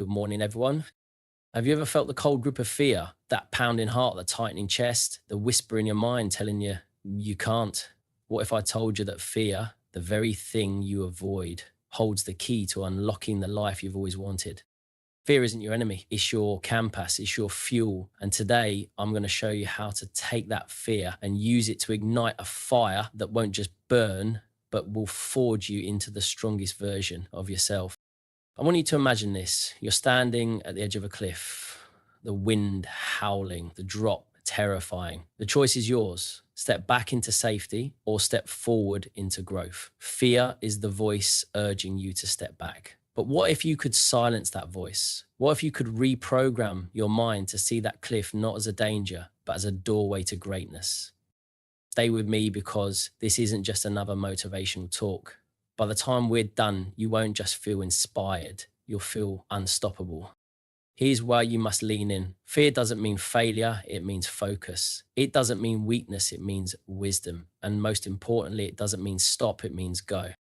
Good morning, everyone. Have you ever felt the cold grip of fear? That pounding heart, the tightening chest, the whisper in your mind telling you you can't? What if I told you that fear, the very thing you avoid, holds the key to unlocking the life you've always wanted? Fear isn't your enemy, it's your compass, it's your fuel. And today, I'm going to show you how to take that fear and use it to ignite a fire that won't just burn, but will forge you into the strongest version of yourself. I want you to imagine this. You're standing at the edge of a cliff, the wind howling, the drop terrifying. The choice is yours. Step back into safety or step forward into growth. Fear is the voice urging you to step back. But what if you could silence that voice? What if you could reprogram your mind to see that cliff not as a danger, but as a doorway to greatness? Stay with me because this isn't just another motivational talk. By the time we're done, you won't just feel inspired, you'll feel unstoppable. Here's why you must lean in. Fear doesn't mean failure, it means focus. It doesn't mean weakness, it means wisdom. And most importantly, it doesn't mean stop, it means go.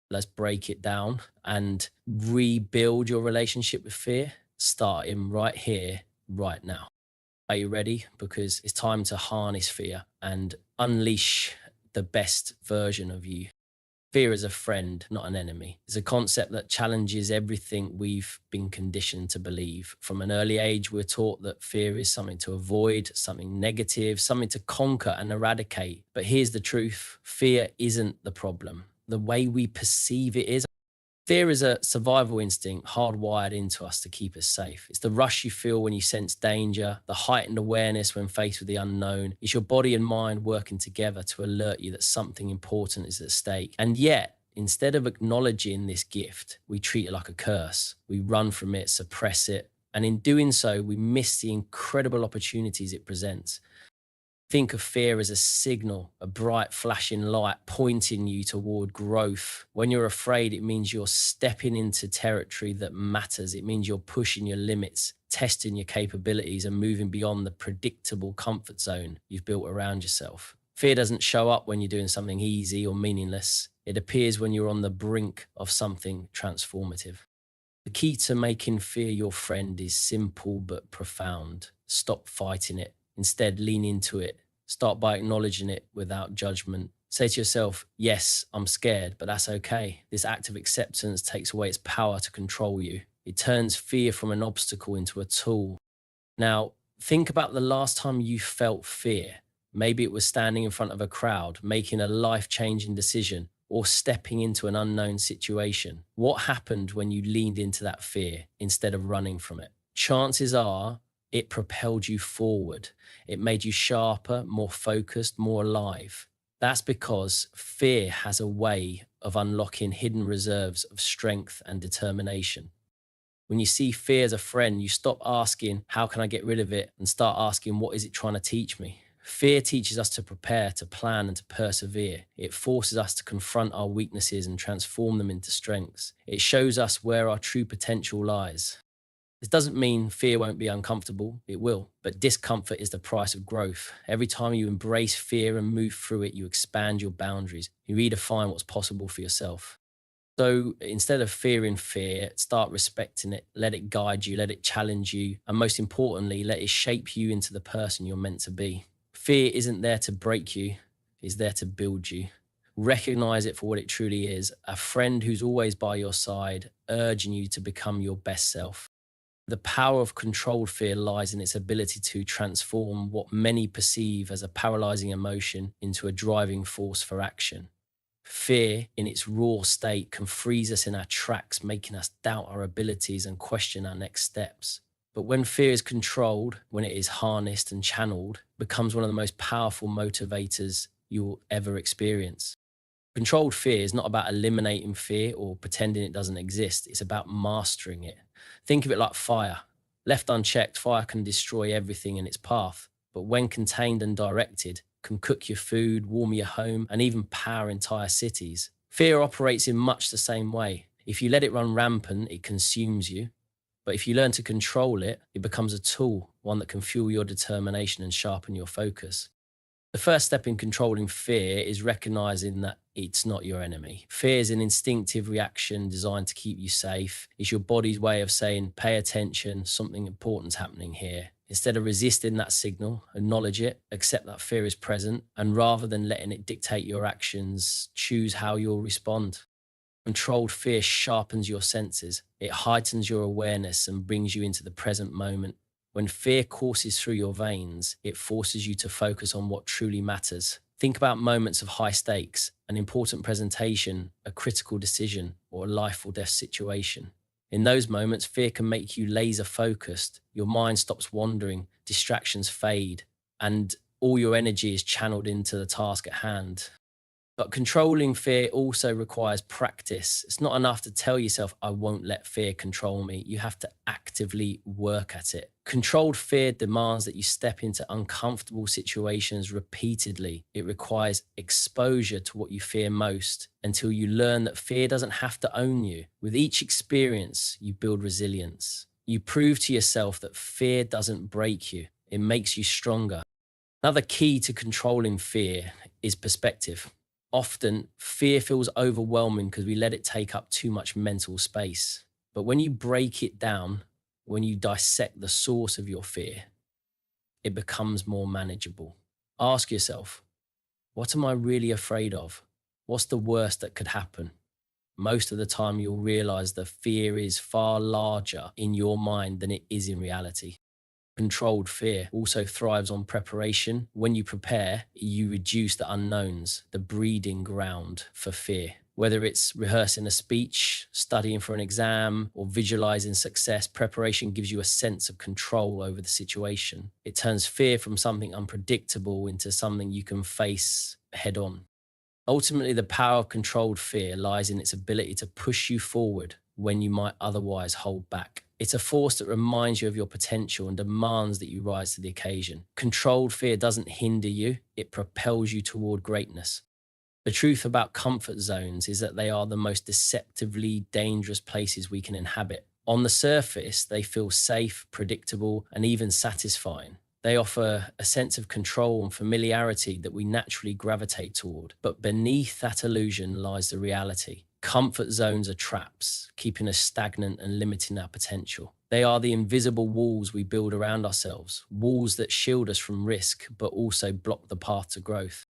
Let's break it down and rebuild your relationship with fear, starting right here, right now. Are you ready? Because it's time to harness fear and unleash the best version of you. Fear is a friend, not an enemy. It's a concept that challenges everything we've been conditioned to believe. From an early age, we're taught that fear is something to avoid, something negative, something to conquer and eradicate. But here's the truth. Fear isn't the problem. The way we perceive it is. Fear is a survival instinct hardwired into us to keep us safe. It's the rush you feel when you sense danger, the heightened awareness when faced with the unknown. It's your body and mind working together to alert you that something important is at stake. And yet, instead of acknowledging this gift, we treat it like a curse. We run from it, suppress it, and in doing so, we miss the incredible opportunities it presents. Think of fear as a signal, a bright flashing light pointing you toward growth. When you're afraid, it means you're stepping into territory that matters. It means you're pushing your limits, testing your capabilities, and moving beyond the predictable comfort zone you've built around yourself. Fear doesn't show up when you're doing something easy or meaningless. It appears when you're on the brink of something transformative. The key to making fear your friend is simple but profound. Stop fighting it. Instead, lean into it. Start by acknowledging it without judgment. Say to yourself, yes, I'm scared, but that's okay. This act of acceptance takes away its power to control you. It turns fear from an obstacle into a tool. Now, think about the last time you felt fear. Maybe it was standing in front of a crowd, making a life-changing decision, or stepping into an unknown situation. What happened when you leaned into that fear instead of running from it? Chances are it propelled you forward. It made you sharper, more focused, more alive. That's because fear has a way of unlocking hidden reserves of strength and determination. When you see fear as a friend, you stop asking, how can I get rid of it? And start asking, what is it trying to teach me? Fear teaches us to prepare, to plan, and to persevere. It forces us to confront our weaknesses and transform them into strengths. It shows us where our true potential lies. This doesn't mean fear won't be uncomfortable, it will, but discomfort is the price of growth. Every time you embrace fear and move through it, you expand your boundaries, you redefine what's possible for yourself. So instead of fearing fear, start respecting it, let it guide you, let it challenge you, and most importantly, let it shape you into the person you're meant to be. Fear isn't there to break you, it's there to build you. Recognize it for what it truly is, a friend who's always by your side, urging you to become your best self. The power of controlled fear lies in its ability to transform what many perceive as a paralyzing emotion into a driving force for action. Fear, in its raw state, can freeze us in our tracks, making us doubt our abilities and question our next steps. But when fear is controlled, when it is harnessed and channeled, it becomes one of the most powerful motivators you'll ever experience. Controlled fear is not about eliminating fear or pretending it doesn't exist. It's about mastering it. Think of it like fire. Left unchecked, fire can destroy everything in its path, but when contained and directed, can cook your food, warm your home, and even power entire cities. Fear operates in much the same way. If you let it run rampant, it consumes you. But if you learn to control it, it becomes a tool, one that can fuel your determination and sharpen your focus. The first step in controlling fear is recognizing that it's not your enemy. Fear is an instinctive reaction designed to keep you safe. It's your body's way of saying, pay attention, something important's happening here. Instead of resisting that signal, acknowledge it, accept that fear is present, and rather than letting it dictate your actions, choose how you'll respond. Controlled fear sharpens your senses. It heightens your awareness and brings you into the present moment. When fear courses through your veins, it forces you to focus on what truly matters. Think about moments of high stakes, an important presentation, a critical decision, or a life or death situation. In those moments, fear can make you laser focused. Your mind stops wandering, distractions fade, and all your energy is channeled into the task at hand. But controlling fear also requires practice. It's not enough to tell yourself, I won't let fear control me. You have to actively work at it. Controlled fear demands that you step into uncomfortable situations repeatedly. It requires exposure to what you fear most until you learn that fear doesn't have to own you. With each experience, you build resilience. You prove to yourself that fear doesn't break you, it makes you stronger. Another key to controlling fear is perspective. Often, fear feels overwhelming because we let it take up too much mental space. But when you break it down, when you dissect the source of your fear, it becomes more manageable. Ask yourself, what am I really afraid of? What's the worst that could happen? Most of the time, you'll realize the fear is far larger in your mind than it is in reality. Controlled fear also thrives on preparation. When you prepare, you reduce the unknowns, the breeding ground for fear. Whether it's rehearsing a speech, studying for an exam, or visualizing success, preparation gives you a sense of control over the situation. It turns fear from something unpredictable into something you can face head on. Ultimately, the power of controlled fear lies in its ability to push you forward when you might otherwise hold back. It's a force that reminds you of your potential and demands that you rise to the occasion. Controlled fear doesn't hinder you, it propels you toward greatness. The truth about comfort zones is that they are the most deceptively dangerous places we can inhabit. On the surface, they feel safe, predictable, and even satisfying. They offer a sense of control and familiarity that we naturally gravitate toward. But beneath that illusion lies the reality. Comfort zones are traps, keeping us stagnant and limiting our potential. They are the invisible walls we build around ourselves, walls that shield us from risk, but also block the path to growth.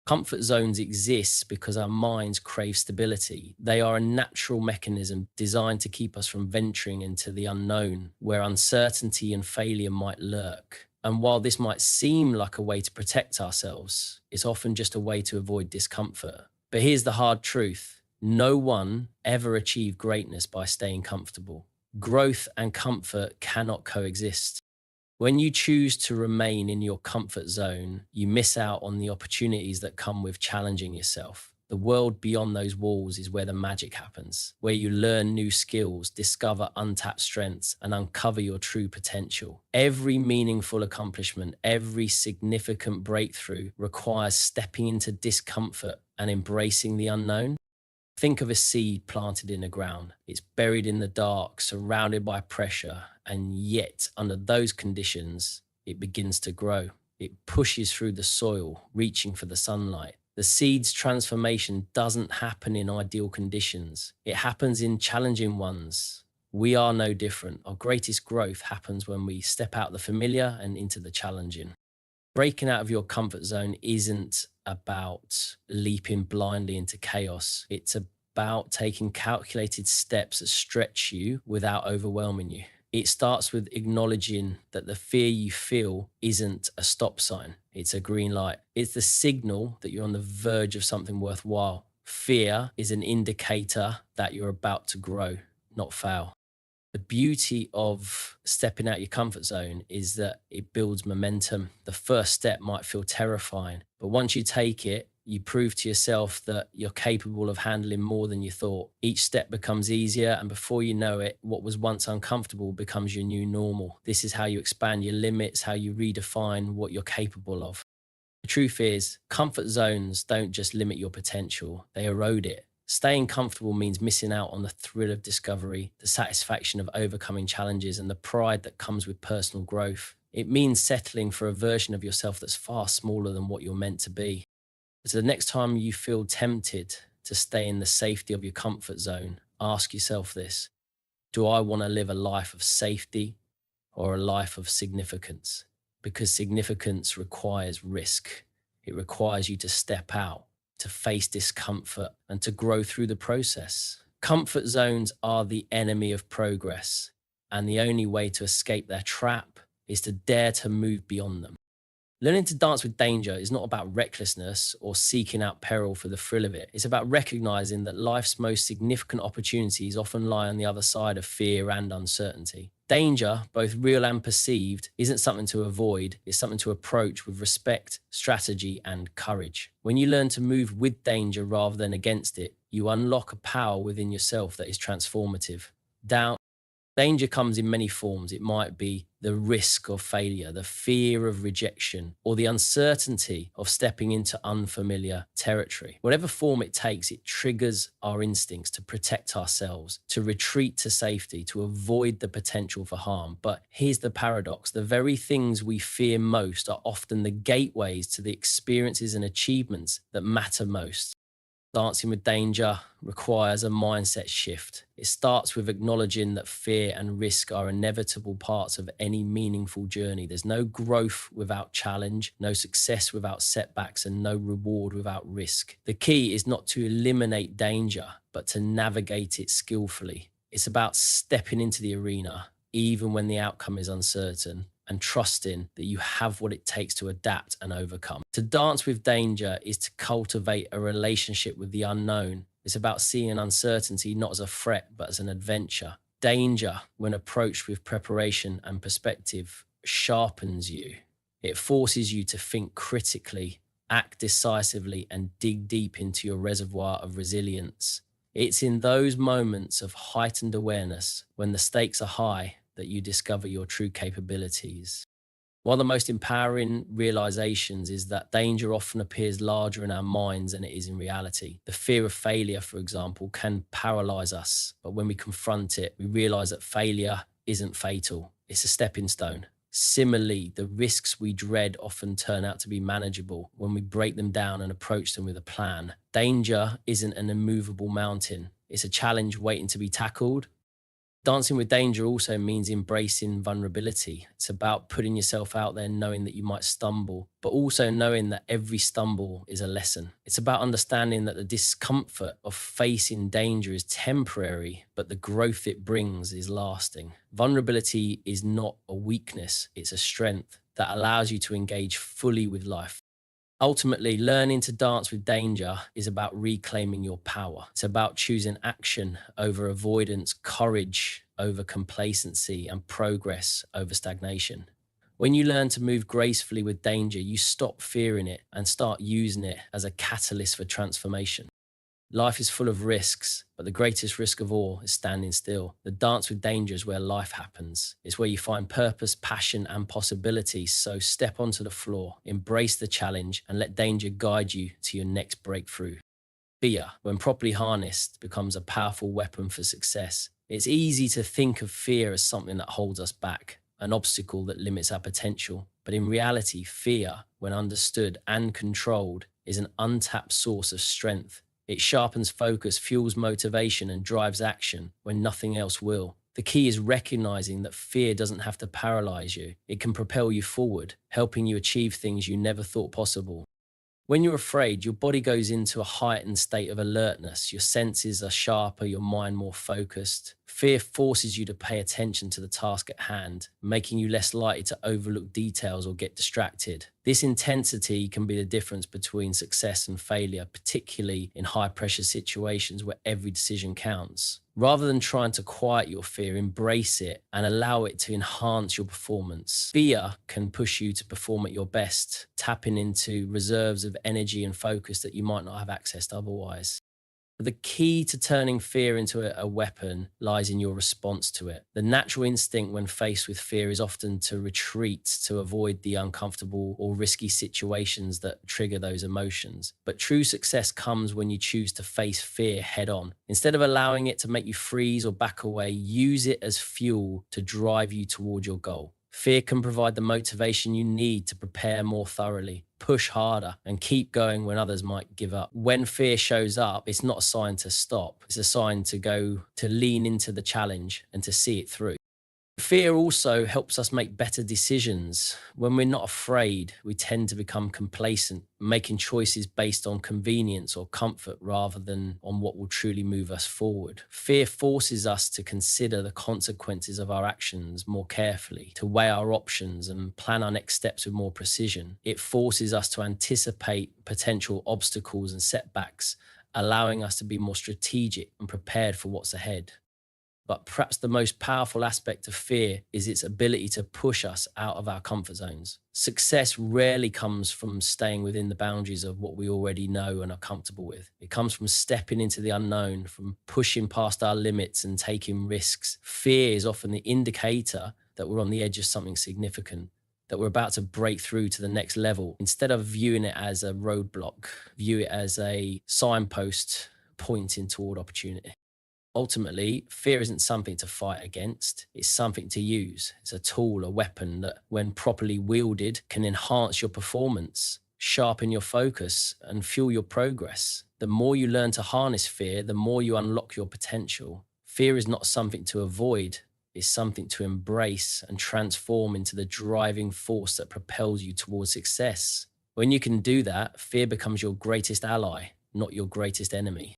Comfort zones exist because our minds crave stability. They are a natural mechanism designed to keep us from venturing into the unknown, where uncertainty and failure might lurk. And while this might seem like a way to protect ourselves, it's often just a way to avoid discomfort. But here's the hard truth. No one ever achieved greatness by staying comfortable. Growth and comfort cannot coexist. When you choose to remain in your comfort zone, you miss out on the opportunities that come with challenging yourself. The world beyond those walls is where the magic happens, where you learn new skills, discover untapped strengths, and uncover your true potential. Every meaningful accomplishment, every significant breakthrough requires stepping into discomfort and embracing the unknown. Think of a seed planted in the ground. It's buried in the dark, surrounded by pressure, and yet, under those conditions, it begins to grow. It pushes through the soil, reaching for the sunlight. The seed's transformation doesn't happen in ideal conditions. It happens in challenging ones. We are no different. Our greatest growth happens when we step out the familiar and into the challenging. Breaking out of your comfort zone isn't about leaping blindly into chaos. It's about taking calculated steps that stretch you without overwhelming you. It starts with acknowledging that the fear you feel isn't a stop sign. It's a green light. It's the signal that you're on the verge of something worthwhile. Fear is an indicator that you're about to grow, not fail. The beauty of stepping out your comfort zone is that it builds momentum. The first step might feel terrifying, but once you take it, you prove to yourself that you're capable of handling more than you thought. Each step becomes easier, and before you know it, what was once uncomfortable becomes your new normal. This is how you expand your limits, how you redefine what you're capable of. The truth is, comfort zones don't just limit your potential, they erode it. Staying comfortable means missing out on the thrill of discovery, the satisfaction of overcoming challenges, and the pride that comes with personal growth. It means settling for a version of yourself that's far smaller than what you're meant to be. So the next time you feel tempted to stay in the safety of your comfort zone, ask yourself this: do I want to live a life of safety or a life of significance? Because significance requires risk. It requires you to step out, to face discomfort, and to grow through the process. Comfort zones are the enemy of progress, and the only way to escape their trap is to dare to move beyond them. Learning to dance with danger is not about recklessness or seeking out peril for the thrill of it. It's about recognizing that life's most significant opportunities often lie on the other side of fear and uncertainty. Danger, both real and perceived, isn't something to avoid, it's something to approach with respect, strategy, and courage. When you learn to move with danger rather than against it, you unlock a power within yourself that is transformative. Doubt, Danger comes in many forms. It might be the risk of failure, the fear of rejection, or the uncertainty of stepping into unfamiliar territory. Whatever form it takes, it triggers our instincts to protect ourselves, to retreat to safety, to avoid the potential for harm. But here's the paradox: the very things we fear most are often the gateways to the experiences and achievements that matter most. Dancing with danger requires a mindset shift. It starts with acknowledging that fear and risk are inevitable parts of any meaningful journey. There's no growth without challenge, no success without setbacks, and no reward without risk. The key is not to eliminate danger, but to navigate it skillfully. It's about stepping into the arena, even when the outcome is uncertain, and trusting that you have what it takes to adapt and overcome. To dance with danger is to cultivate a relationship with the unknown. It's about seeing uncertainty not as a threat, but as an adventure. Danger, when approached with preparation and perspective, sharpens you. It forces you to think critically, act decisively, and dig deep into your reservoir of resilience. It's in those moments of heightened awareness, when the stakes are high, that you discover your true capabilities. One of the most empowering realizations is that danger often appears larger in our minds than it is in reality. The fear of failure, for example, can paralyze us, but when we confront it, we realize that failure isn't fatal, it's a stepping stone. Similarly, the risks we dread often turn out to be manageable when we break them down and approach them with a plan. Danger isn't an immovable mountain, it's a challenge waiting to be tackled. Dancing with danger also means embracing vulnerability. It's about putting yourself out there, knowing that you might stumble, but also knowing that every stumble is a lesson. It's about understanding that the discomfort of facing danger is temporary, but the growth it brings is lasting. Vulnerability is not a weakness, it's a strength that allows you to engage fully with life. Ultimately, learning to dance with danger is about reclaiming your power. It's about choosing action over avoidance, courage over complacency, and progress over stagnation. When you learn to move gracefully with danger, you stop fearing it and start using it as a catalyst for transformation. Life is full of risks, but the greatest risk of all is standing still. The dance with danger is where life happens. It's where you find purpose, passion, and possibility. So step onto the floor, embrace the challenge, and let danger guide you to your next breakthrough. Fear, when properly harnessed, becomes a powerful weapon for success. It's easy to think of fear as something that holds us back, an obstacle that limits our potential. But in reality, fear, when understood and controlled, is an untapped source of strength. It sharpens focus, fuels motivation, and drives action when nothing else will. The key is recognizing that fear doesn't have to paralyze you. It can propel you forward, helping you achieve things you never thought possible. When you're afraid, your body goes into a heightened state of alertness. Your senses are sharper, your mind more focused. Fear forces you to pay attention to the task at hand, making you less likely to overlook details or get distracted. This intensity can be the difference between success and failure, particularly in high-pressure situations where every decision counts. Rather than trying to quiet your fear, embrace it and allow it to enhance your performance. Fear can push you to perform at your best, tapping into reserves of energy and focus that you might not have accessed otherwise. The key to turning fear into a weapon lies in your response to it. The natural instinct when faced with fear is often to retreat, to avoid the uncomfortable or risky situations that trigger those emotions. But true success comes when you choose to face fear head on. Instead of allowing it to make you freeze or back away, use it as fuel to drive you toward your goal. Fear can provide the motivation you need to prepare more thoroughly, push harder, and keep going when others might give up. When fear shows up, it's not a sign to stop, it's a sign to lean into the challenge and to see it through. Fear also helps us make better decisions. When we're not afraid, we tend to become complacent, making choices based on convenience or comfort rather than on what will truly move us forward. Fear forces us to consider the consequences of our actions more carefully, to weigh our options and plan our next steps with more precision. It forces us to anticipate potential obstacles and setbacks, allowing us to be more strategic and prepared for what's ahead. But perhaps the most powerful aspect of fear is its ability to push us out of our comfort zones. Success rarely comes from staying within the boundaries of what we already know and are comfortable with. It comes from stepping into the unknown, from pushing past our limits and taking risks. Fear is often the indicator that we're on the edge of something significant, that we're about to break through to the next level. Instead of viewing it as a roadblock, view it as a signpost pointing toward opportunity. Ultimately, fear isn't something to fight against, it's something to use. It's a tool, a weapon that, when properly wielded, can enhance your performance, sharpen your focus, and fuel your progress. The more you learn to harness fear, the more you unlock your potential. Fear is not something to avoid, it's something to embrace and transform into the driving force that propels you towards success. When you can do that, fear becomes your greatest ally, not your greatest enemy.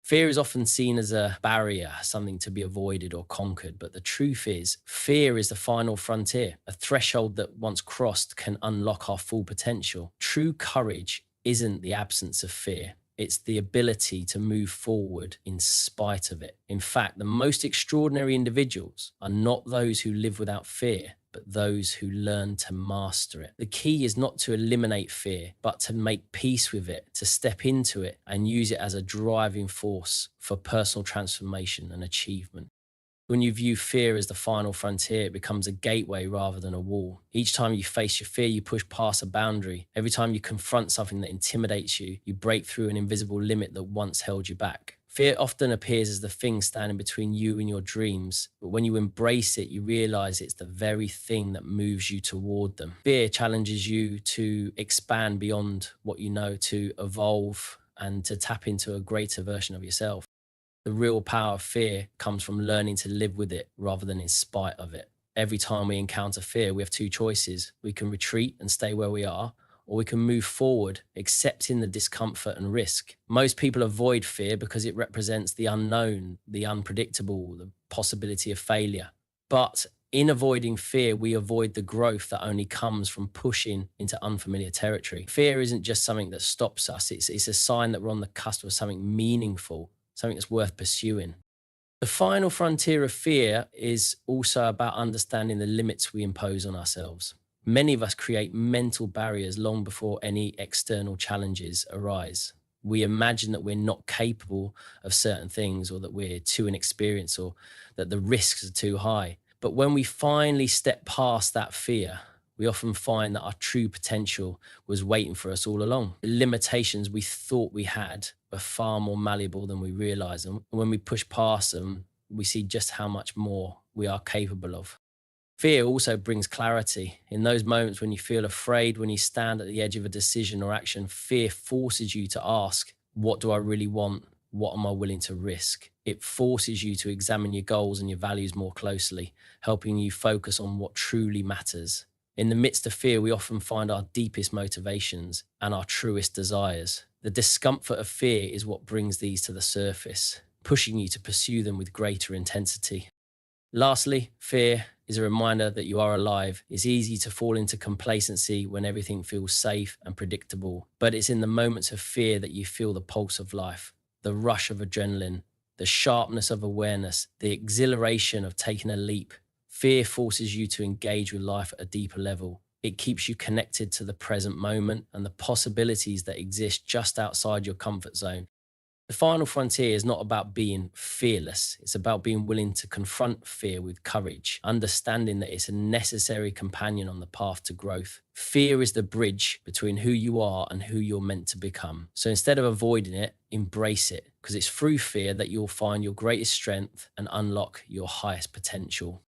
Fear is often seen as a barrier, something to be avoided or conquered, but the truth is, fear is the final frontier, a threshold that once crossed can unlock our full potential. True courage isn't the absence of fear. It's the ability to move forward in spite of it. In fact, the most extraordinary individuals are not those who live without fear, but those who learn to master it. The key is not to eliminate fear, but to make peace with it, to step into it and use it as a driving force for personal transformation and achievement. When you view fear as the final frontier, it becomes a gateway rather than a wall. Each time you face your fear, you push past a boundary. Every time you confront something that intimidates you, you break through an invisible limit that once held you back. Fear often appears as the thing standing between you and your dreams, but when you embrace it, you realize it's the very thing that moves you toward them. Fear challenges you to expand beyond what you know, to evolve and to tap into a greater version of yourself. The real power of fear comes from learning to live with it rather than in spite of it. Every time we encounter fear, we have two choices. We can retreat and stay where we are, or we can move forward, accepting the discomfort and risk. Most people avoid fear because it represents the unknown, the unpredictable, the possibility of failure. But in avoiding fear, we avoid the growth that only comes from pushing into unfamiliar territory. Fear isn't just something that stops us, it's a sign that we're on the cusp of something meaningful, something that's worth pursuing. The final frontier of fear is also about understanding the limits we impose on ourselves. Many of us create mental barriers long before any external challenges arise. We imagine that we're not capable of certain things, or that we're too inexperienced, or that the risks are too high. But when we finally step past that fear, we often find that our true potential was waiting for us all along. The limitations we thought we had were far more malleable than we realized. And when we push past them, we see just how much more we are capable of. Fear also brings clarity. In those moments when you feel afraid, when you stand at the edge of a decision or action, fear forces you to ask, what do I really want? What am I willing to risk? It forces you to examine your goals and your values more closely, helping you focus on what truly matters. In the midst of fear, we often find our deepest motivations and our truest desires. The discomfort of fear is what brings these to the surface, pushing you to pursue them with greater intensity. Lastly, fear is a reminder that you are alive. It's easy to fall into complacency when everything feels safe and predictable, but it's in the moments of fear that you feel the pulse of life, the rush of adrenaline, the sharpness of awareness, the exhilaration of taking a leap. Fear forces you to engage with life at a deeper level. It keeps you connected to the present moment and the possibilities that exist just outside your comfort zone. The final frontier is not about being fearless. It's about being willing to confront fear with courage, understanding that it's a necessary companion on the path to growth. Fear is the bridge between who you are and who you're meant to become. So instead of avoiding it, embrace it, because it's through fear that you'll find your greatest strength and unlock your highest potential.